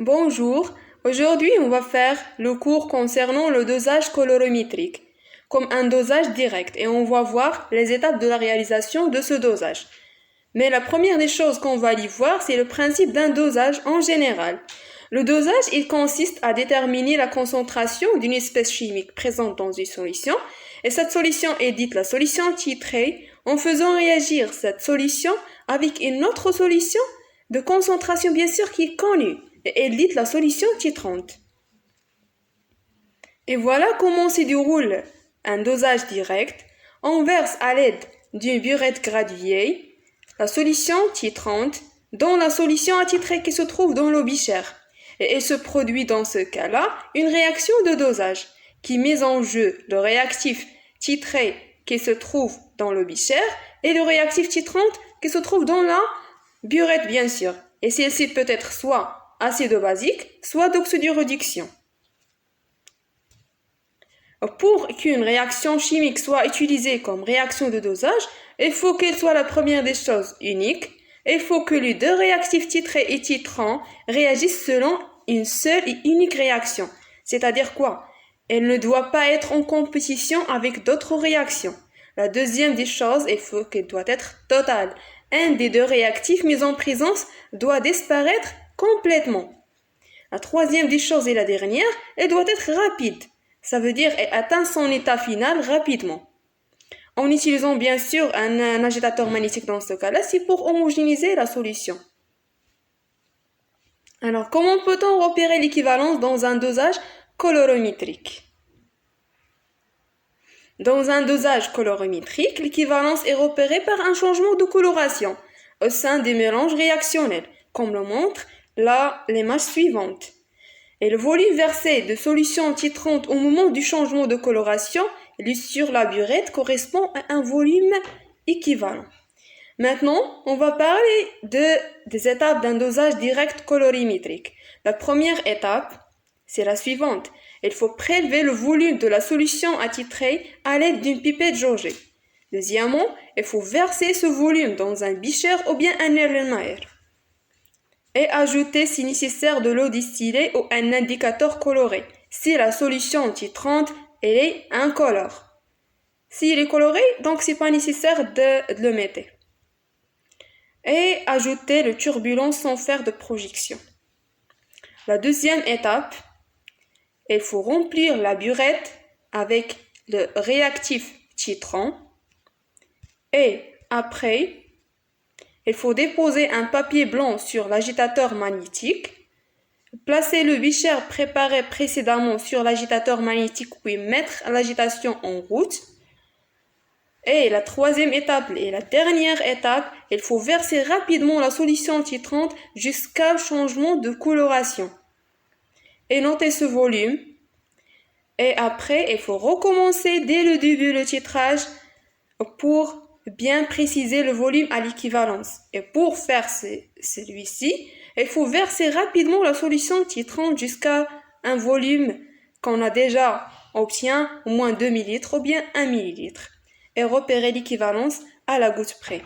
Bonjour, aujourd'hui on va faire le cours concernant le dosage colorimétrique, comme un dosage direct, et on va voir les étapes de la réalisation de ce dosage. Mais la première des choses qu'on va y voir, c'est le principe d'un dosage en général. Le dosage, il consiste à déterminer la concentration d'une espèce chimique présente dans une solution, et cette solution est dite la solution titrée, en faisant réagir cette solution avec une autre solution de concentration bien sûr qui est connue, et elle dite la solution titrante. Et voilà comment se déroule un dosage direct. On verse à l'aide d'une burette graduée la solution titrante dans la solution attitrée qui se trouve dans l'eau bichère. Et il se produit dans ce cas-là une réaction de dosage qui met en jeu le réactif titré qui se trouve dans l'eau bichère et le réactif titrante qui se trouve dans la burette bien sûr. Et celle-ci peut être soit acide basique, soit d'oxydoréduction. Pour qu'une réaction chimique soit utilisée comme réaction de dosage, il faut qu'elle soit la première des choses unique. Il faut que les deux réactifs titrés et titrants réagissent selon une seule et unique réaction. C'est-à-dire quoi? Elle ne doit pas être en compétition avec d'autres réactions. La deuxième des choses, il faut qu'elle doit être totale. Un des deux réactifs mis en présence doit disparaître complètement. La troisième des choses et la dernière, elle doit être rapide. Ça veut dire elle atteint son état final rapidement. En utilisant bien sûr un agitateur magnétique dans ce cas-là, c'est pour homogénéiser la solution. Alors, comment peut-on repérer l'équivalence dans un dosage colorimétrique? Dans un dosage colorimétrique, l'équivalence est repérée par un changement de coloration au sein des mélanges réactionnels, comme le montre l'image suivante. Et le volume versé de solution titrante au moment du changement de coloration sur la burette correspond à un volume équivalent. Maintenant, on va parler des étapes d'un dosage direct colorimétrique. La première étape, c'est la suivante. Il faut prélever le volume de la solution attitrée à l'aide d'une pipette jaugée. Deuxièmement, il faut verser ce volume dans un becher ou bien un Erlenmeyer et ajouter si nécessaire de l'eau distillée ou un indicateur coloré. Si la solution titrante elle est incolore. S'il est coloré, donc c'est pas nécessaire de le mettre. Et ajouter le turbulent sans faire de projection. La deuxième étape, il faut remplir la burette avec le réactif titrant. Et après, il faut déposer un papier blanc sur l'agitateur magnétique, placer le becher préparé précédemment sur l'agitateur magnétique puis mettre l'agitation en route. Et la troisième étape et la dernière étape, il faut verser rapidement la solution titrante jusqu'au changement de coloration. Et noter ce volume. Et après, il faut recommencer dès le début le titrage pour bien préciser le volume à l'équivalence. Et pour faire celui-ci, il faut verser rapidement la solution titrante jusqu'à un volume qu'on a déjà obtient au moins 2 ml ou bien 1 ml et repérer l'équivalence à la goutte près.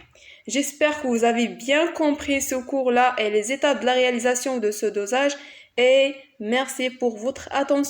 J'espère que vous avez bien compris ce cours-là et les étapes de la réalisation de ce dosage et merci pour votre attention.